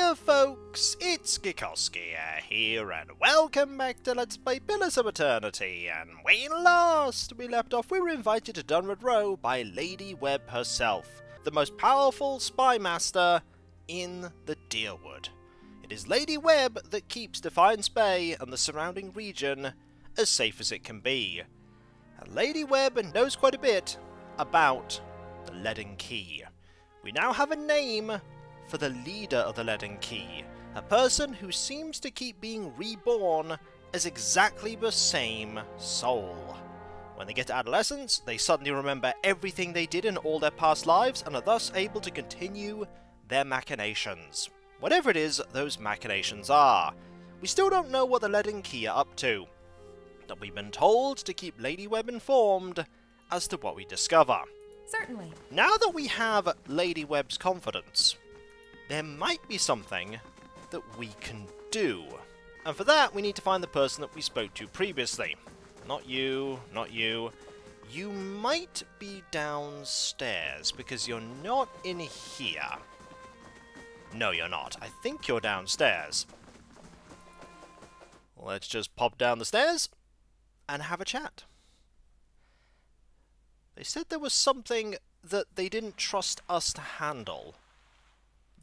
Hiya folks, it's Kikoskia here, and welcome back to Let's Play Pillars of Eternity. And when last we left off, we were invited to Dunryd Row by Lady Webb herself, the most powerful spy master in the Deerwood. It is Lady Webb that keeps Defiance Bay and the surrounding region as safe as it can be. And Lady Webb knows quite a bit about the Leaden Key. We now have a name for the leader of the Leaden Key, a person who seems to keep being reborn as exactly the same soul. When they get to adolescence, they suddenly remember everything they did in all their past lives and are thus able to continue their machinations. Whatever it is those machinations are. We still don't know what the Leaden Key are up to, but we've been told to keep Lady Webb informed as to what we discover. Certainly. Now that we have Lady Webb's confidence, there might be something that we can do. And for that, we need to find the person that we spoke to previously. Not you, not you. You might be downstairs, because you're not in here. No, you're not. I think you're downstairs. Let's just pop down the stairs and have a chat. They said there was something that they didn't trust us to handle.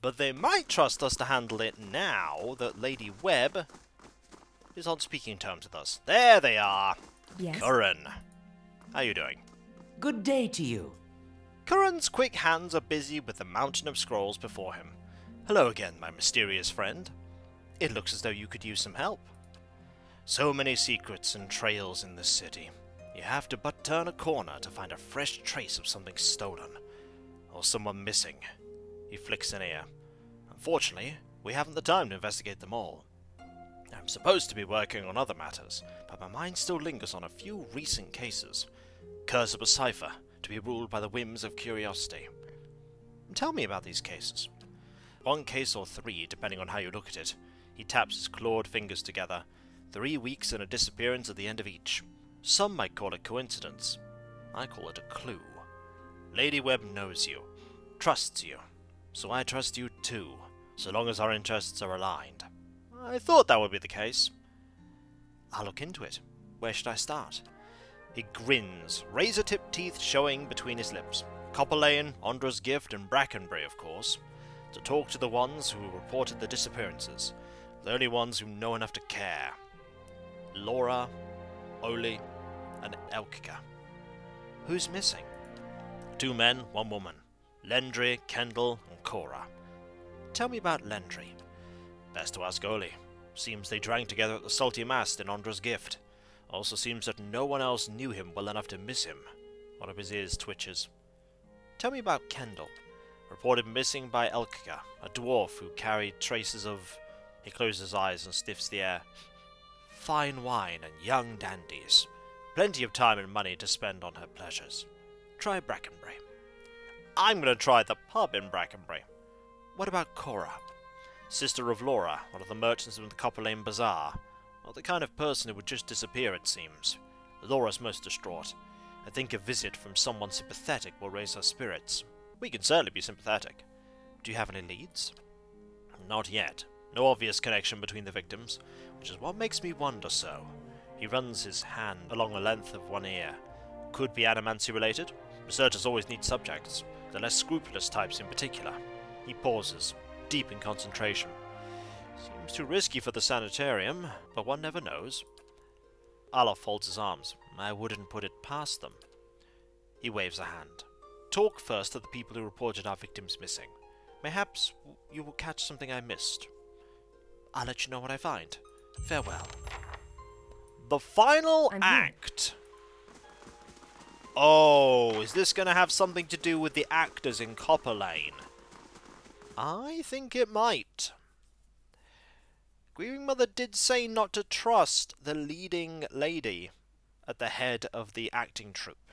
But they might trust us to handle it now that Lady Webb is on speaking terms with us. There they are! Yes? Curran. How you doing? Good day to you. Curran's quick hands are busy with the mountain of scrolls before him. Hello again, my mysterious friend. It looks as though you could use some help. So many secrets and trails in this city. You have to but turn a corner to find a fresh trace of something stolen, or someone missing. He flicks an ear. Unfortunately, we haven't the time to investigate them all. I'm supposed to be working on other matters, but my mind still lingers on a few recent cases. Curse of a cipher, to be ruled by the whims of curiosity. Tell me about these cases. One case or three, depending on how you look at it. He taps his clawed fingers together. 3 weeks and a disappearance at the end of each. Some might call it coincidence. I call it a clue. Lady Webb knows you, trusts you. So I trust you too, so long as our interests are aligned. I thought that would be the case. I'll look into it. Where should I start? He grins, razor-tipped teeth showing between his lips. Copper Lane, Ondra's Gift, and Brackenbury, of course. To talk to the ones who reported the disappearances. The only ones who know enough to care. Laura, Oli, and Elkika. Who's missing? 2 men, 1 woman. Lendry, Kendall, and Cora. Tell me about Lendry. Best to ask Oli. Seems they drank together at the Salty Mast in Ondra's Gift. Also seems that no one else knew him well enough to miss him. One of his ears twitches. Tell me about Kendall. Reported missing by Elkika, a dwarf who carried traces of... He closes his eyes and sniffs the air. Fine wine and young dandies. Plenty of time and money to spend on her pleasures. Try Brackenbury. I'm going to try the pub in Brackenbury. What about Cora? Sister of Laura, one of the merchants in the Copper Lane Bazaar. Not the kind of person who would just disappear, it seems. Laura's most distraught. I think a visit from someone sympathetic will raise her spirits. We can certainly be sympathetic. Do you have any leads? Not yet. No obvious connection between the victims, which is what makes me wonder so. He runs his hand along the length of one ear. Could be animancy related. Researchers always need subjects. The less scrupulous types in particular. He pauses, deep in concentration. Seems too risky for the sanitarium, but one never knows. Alof folds his arms. I wouldn't put it past them. He waves a hand. Talk first to the people who reported our victims missing. Mayhaps you will catch something I missed. I'll let you know what I find. Farewell. The final act. Oh, is this going to have something to do with the actors in Copper Lane? I think it might. Grieving Mother did say not to trust the leading lady at the head of the acting troupe.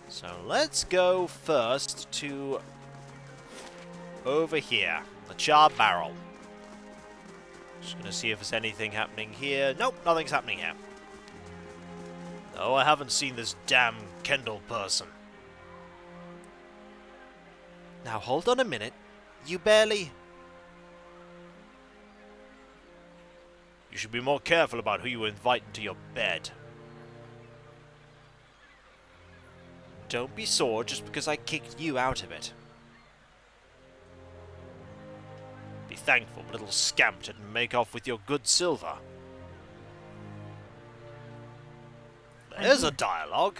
So let's go first to over here, the charred barrel. Just going to see if there's anything happening here. Nope, nothing's happening here. Oh, I haven't seen this damn Kendall person. Now hold on a minute. You barely... You should be more careful about who you invite into your bed. Don't be sore just because I kicked you out of it. Be thankful little scamp didn't make off with your good silver. There's a dialogue.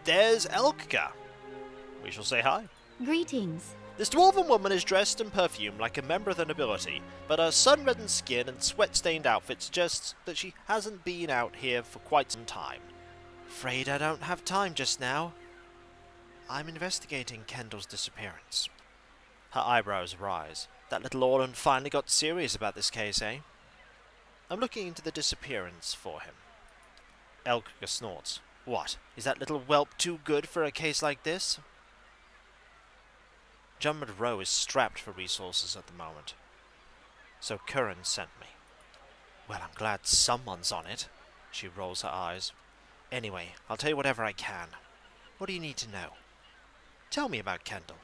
There's Elka. We shall say hi. Greetings. This dwarven woman is dressed and perfumed like a member of the nobility, but her sun-reddened skin and sweat-stained outfit suggests that she hasn't been out here for quite some time. Afraid I don't have time just now. I'm investigating Kendall's disappearance. Her eyebrows rise. That little Orland finally got serious about this case, eh? I'm looking into the disappearance for him. Elka snorts. What? Is that little whelp too good for a case like this? Dunryd Row is strapped for resources at the moment. So Curran sent me. Well, I'm glad someone's on it. She rolls her eyes. Anyway, I'll tell you whatever I can. What do you need to know? Tell me about Kendall.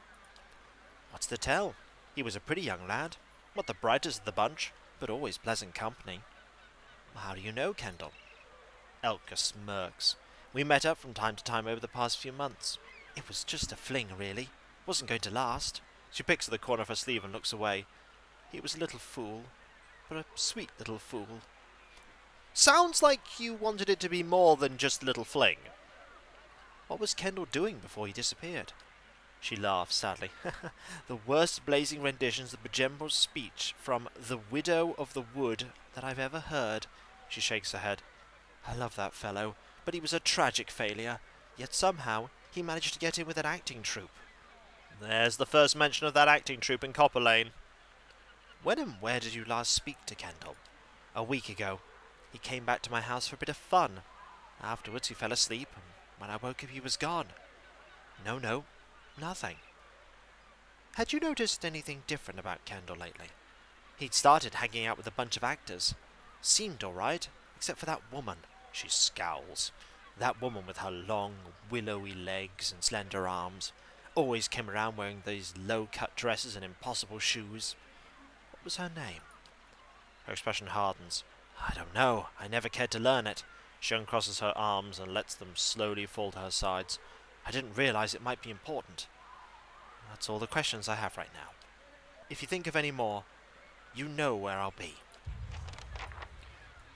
What's the tell? He was a pretty young lad. Not the brightest of the bunch, but always pleasant company. How do you know Kendall? Elka smirks. We met up from time to time over the past few months. It was just a fling, really. Wasn't going to last. She picks at the corner of her sleeve and looks away. He was a little fool, but a sweet little fool. Sounds like you wanted it to be more than just a little fling. What was Kendall doing before he disappeared? She laughs sadly. The worst blazing renditions of Bajembra's speech from The Widow of the Wood that I've ever heard. She shakes her head. I love that fellow, but he was a tragic failure. Yet somehow he managed to get in with an acting troupe. There's the first mention of that acting troupe in Copper Lane. When and where did you last speak to Kendall? A week ago. He came back to my house for a bit of fun. Afterwards he fell asleep, and when I woke up he was gone. No, nothing. Had you noticed anything different about Kendall lately? He'd started hanging out with a bunch of actors. Seemed all right, except for that woman. She scowls. That woman with her long, willowy legs and slender arms. Always came around wearing these low-cut dresses and impossible shoes. What was her name? Her expression hardens. I don't know. I never cared to learn it. She uncrosses her arms and lets them slowly fall to her sides. I didn't realize it might be important. That's all the questions I have right now. If you think of any more, you know where I'll be.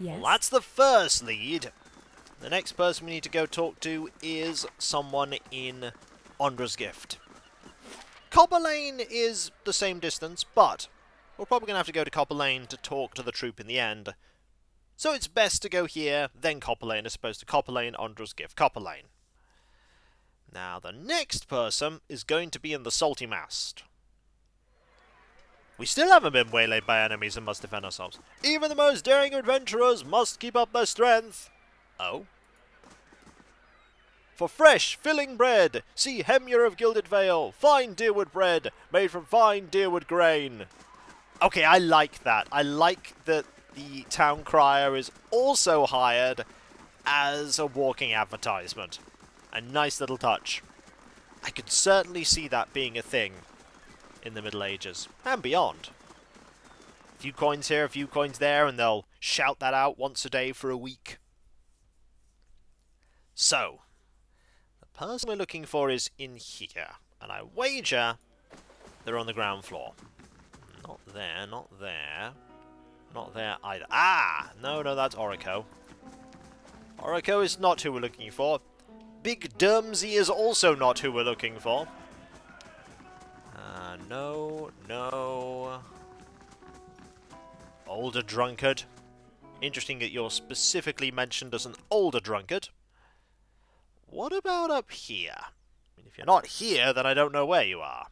Yes. Well, that's the first lead. The next person we need to go talk to is someone in Ondra's Gift. Copper Lane is the same distance, but we're probably going to have to go to Copper Lane to talk to the troop in the end. So it's best to go here, then Copper Lane, as opposed to Copper Lane, Ondra's Gift, Copper Lane. Now, the next person is going to be in the Salty Mast. We still haven't been waylaid by enemies and must defend ourselves. Even the most daring adventurers must keep up their strength. Oh? For fresh, filling bread, see Hemure of Gilded Vale, fine deerwood bread, made from fine deerwood grain. Okay, I like that. I like that the town crier is also hired as a walking advertisement. A nice little touch. I could certainly see that being a thing in the Middle Ages and beyond. A few coins here, a few coins there, and they'll shout that out once a day for a week. So, the person we're looking for is in here, and I wager they're on the ground floor. Not there, not there. Not there either. Ah! No, that's Orico. Orico is not who we're looking for. Big Durmsy is also not who we're looking for. No. Older drunkard. Interesting that you're specifically mentioned as an older drunkard. What about up here? I mean, if you're not here, then I don't know where you are.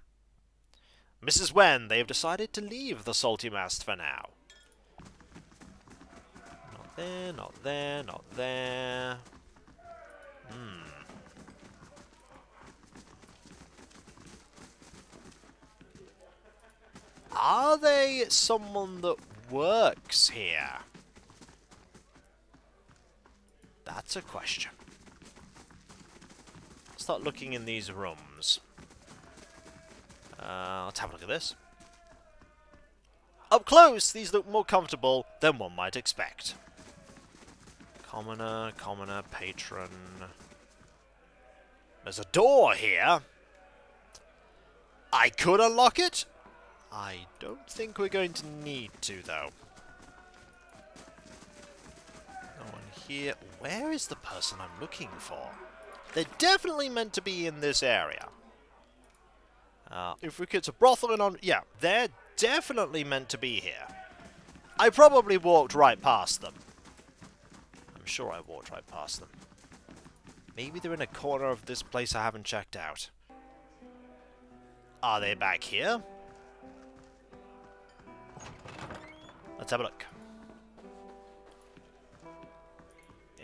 Mrs. Wen, they've decided to leave the Salty Mast for now. Not there, not there, not there. Are they someone that works here? That's a question. Start looking in these rooms. Let's have a look at this. Up close, these look more comfortable than one might expect. Commoner, commoner, patron. There's a door here. I could unlock it. I don't think we're going to need to, though. No one here. Where is the person I'm looking for? They're definitely meant to be in this area. If we could, a brothel and on... Yeah, they're definitely meant to be here. I probably walked right past them. I'm sure I walked right past them. Maybe they're in a corner of this place I haven't checked out. Are they back here? Let's have a look.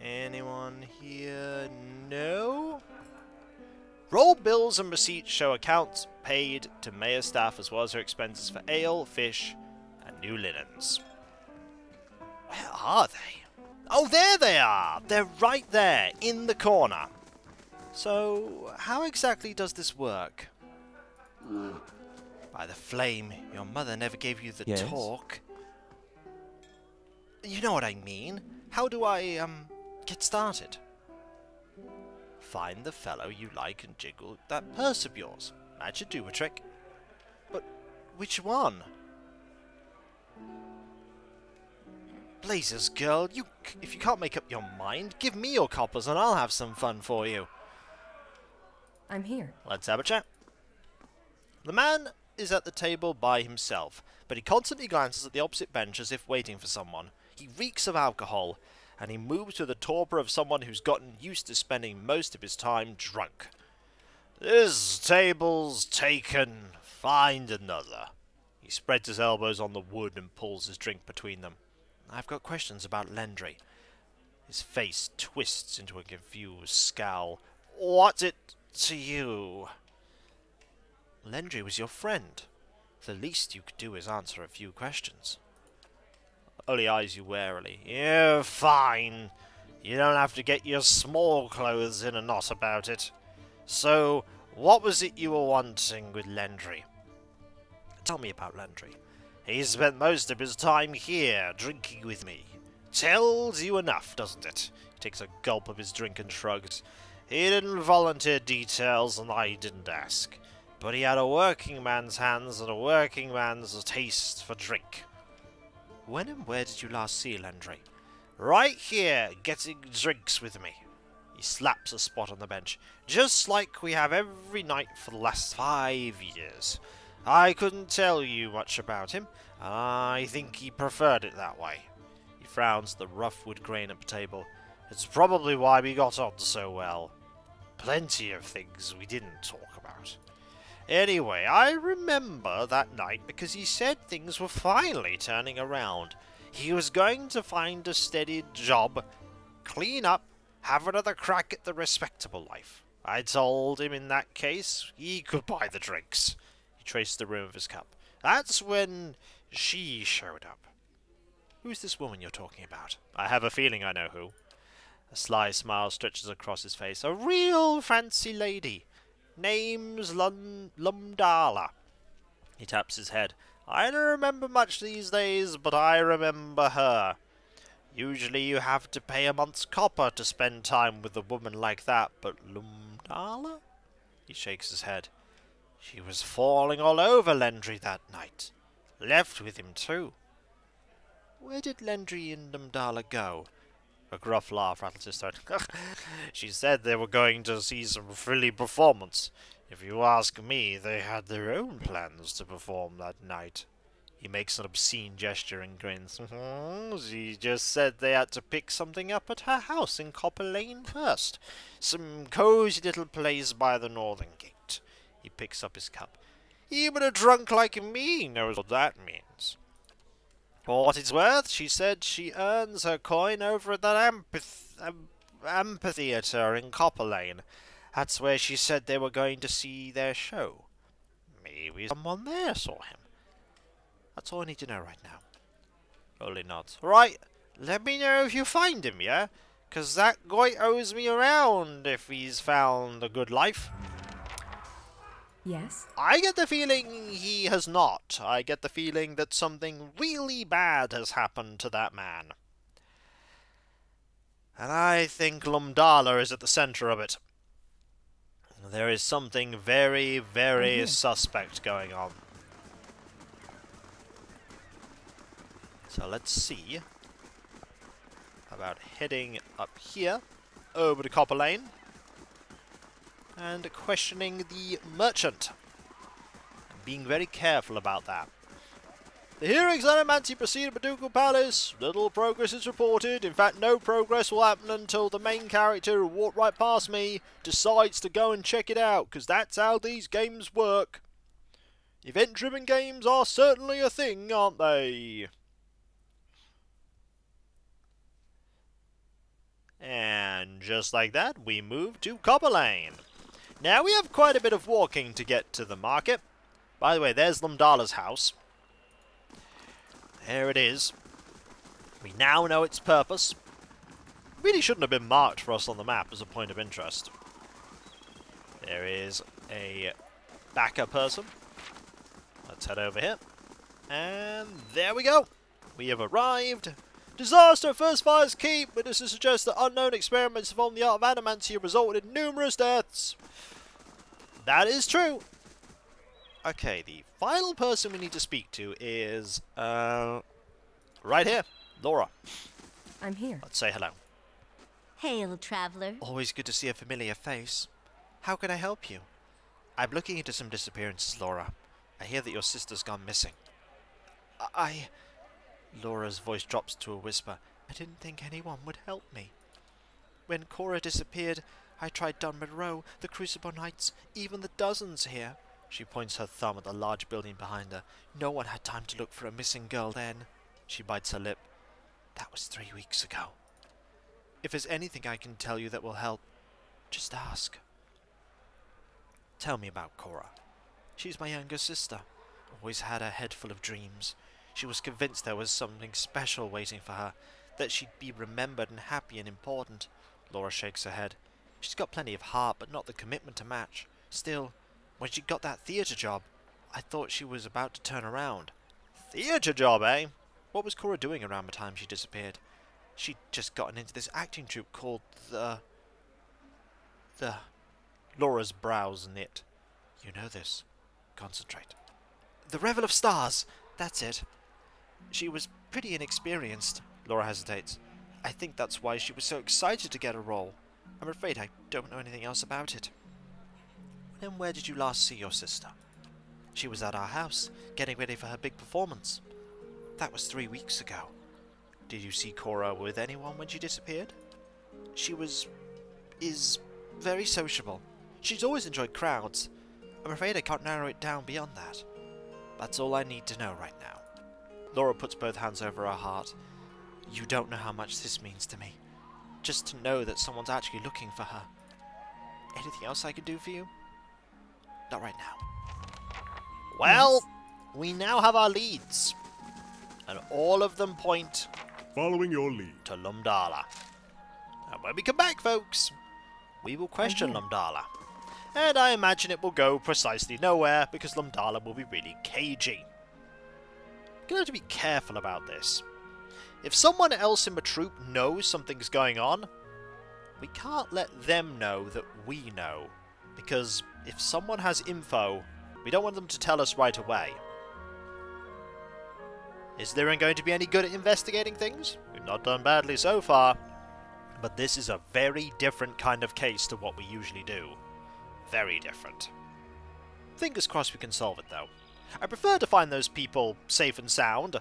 Anyone here? No? Roll bills and receipts show accounts paid to mayor staff as well as her expenses for ale, fish, and new linens. Where are they? Oh, there they are! They're right there, in the corner. So, how exactly does this work? By the flame, your mother never gave you the talk. You know what I mean. How do I, get started? Find the fellow you like and jiggle that purse of yours. That should do a trick. But which one? Blazes, girl, if you can't make up your mind, give me your coppers and I'll have some fun for you. I'm here. Let's have a chat. The man is at the table by himself, but he constantly glances at the opposite bench as if waiting for someone. He reeks of alcohol, and he moves with the torpor of someone who's gotten used to spending most of his time drunk. This table's taken. Find another. He spreads his elbows on the wood and pulls his drink between them. I've got questions about Lendry. His face twists into a confused scowl. What's it to you? Lendry was your friend. The least you could do is answer a few questions. Ollie eyes you warily. Yeah, fine. You don't have to get your small clothes in a knot about it. So, what was it you were wanting with Lendry? Tell me about Lendry. He spent most of his time here, drinking with me. Tells you enough, doesn't it? He takes a gulp of his drink and shrugs. He didn't volunteer details, and I didn't ask. But he had a working man's hands and a working man's taste for drink. When and where did you last see Lendry? Right here, getting drinks with me. He slaps a spot on the bench. Just like we have every night for the last 5 years. I couldn't tell you much about him. I think he preferred it that way. He frowns at the rough wood grain at the table. It's probably why we got on so well. Plenty of things we didn't talk about. Anyway, I remember that night because he said things were finally turning around. He was going to find a steady job, clean up, have another crack at the respectable life. I told him in that case he could buy the drinks. He traced the rim of his cup. That's when she showed up. Who's this woman you're talking about? I have a feeling I know who. A sly smile stretches across his face. A real fancy lady. Name's Lumdala. He taps his head. I don't remember much these days, but I remember her. Usually you have to pay a month's copper to spend time with a woman like that, but Lumdala? He shakes his head. She was falling all over Lendry that night. Left with him, too. Where did Lendry and Lumdala go? A gruff laugh rattles his throat. She said they were going to see some frilly performance. If you ask me, they had their own plans to perform that night. He makes an obscene gesture and grins. She just said they had to pick something up at her house in Copper Lane first. Some cosy little place by the northern gate. He picks up his cup. Even a drunk like me knows what that means. For what it's worth, she said she earns her coin over at that amphitheatre in Copper Lane. That's where she said they were going to see their show. Maybe someone there saw him. That's all I need to know right now. Ollie nods. Right, let me know if you find him, yeah? 'Cause that guy owes me around if he's found a good life. Yes? I get the feeling he has not. I get the feeling that something really bad has happened to that man. And I think Lumdala is at the centre of it. There is something very, very suspect going on. So let's see about heading up here, over to Copper Lane, and questioning the merchant. And being very careful about that. The hearings on Amanti proceed at Paducah Palace. Little progress is reported. In fact, no progress will happen until the main character who walked right past me decides to go and check it out, because that's how these games work. Event-driven games are certainly a thing, aren't they? And just like that, we move to Copper Lane. Now, we have quite a bit of walking to get to the market. By the way, there's Lumdala's house. There it is. We now know its purpose. Really shouldn't have been marked for us on the map as a point of interest. There is a backer person. Let's head over here. And there we go. We have arrived. Disaster at First Fire's Keep. Witnesses suggest that unknown experiments on the art of adamancy have resulted in numerous deaths. That is true. Okay, the final person we need to speak to is, right here, Laura. I'm here. Let's say hello. Hail, traveler. Always good to see a familiar face. How can I help you? I'm looking into some disappearances, Laura. I hear that your sister's gone missing. Laura's voice drops to a whisper. I didn't think anyone would help me. When Cora disappeared, I tried Dunryd Row, the Crucible Knights, even the dozens here. She points her thumb at the large building behind her. No one had time to look for a missing girl then. She bites her lip. That was 3 weeks ago. If there's anything I can tell you that will help, just ask. Tell me about Cora. She's my younger sister. Always had her head full of dreams. She was convinced there was something special waiting for her, that she'd be remembered and happy and important. Laura shakes her head. She's got plenty of heart, but not the commitment to match. Still, when she got that theatre job, I thought she was about to turn around. Theatre job, eh? What was Cora doing around the time she disappeared? She'd just gotten into this acting troupe called the... Laura's brows knit. You know this. Concentrate. The Revel of Stars! That's it. She was pretty inexperienced. Laura hesitates. I think that's why she was so excited to get a role. I'm afraid I don't know anything else about it. Then where did you last see your sister? She was at our house, getting ready for her big performance. That was 3 weeks ago. Did you see Cora with anyone when she disappeared? She is very sociable. She's always enjoyed crowds. I'm afraid I can't narrow it down beyond that. That's all I need to know right now. Laura puts both hands over her heart. You don't know how much this means to me. Just to know that someone's actually looking for her. Anything else I can do for you? Not right now. Well, we now have our leads. And all of them point... Following your lead. ...to Lumdala. And when we come back, folks, we will question Lumdala. And I imagine it will go precisely nowhere, because Lumdala will be really cagey. You're going to have to be careful about this. If someone else in the troupe knows something's going on, we can't let them know that we know. Because if someone has info, we don't want them to tell us right away. Is Lyrin going to be any good at investigating things? We've not done badly so far. But this is a very different kind of case to what we usually do. Very different. Fingers crossed we can solve it, though. I prefer to find those people safe and sound,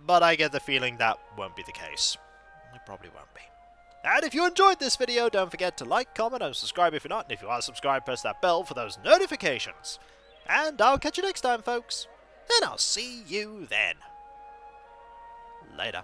but I get the feeling that won't be the case. It probably won't be. And if you enjoyed this video, don't forget to like, comment, and subscribe if you're not. And if you are subscribed, press that bell for those notifications. And I'll catch you next time, folks. And I'll see you then. Later.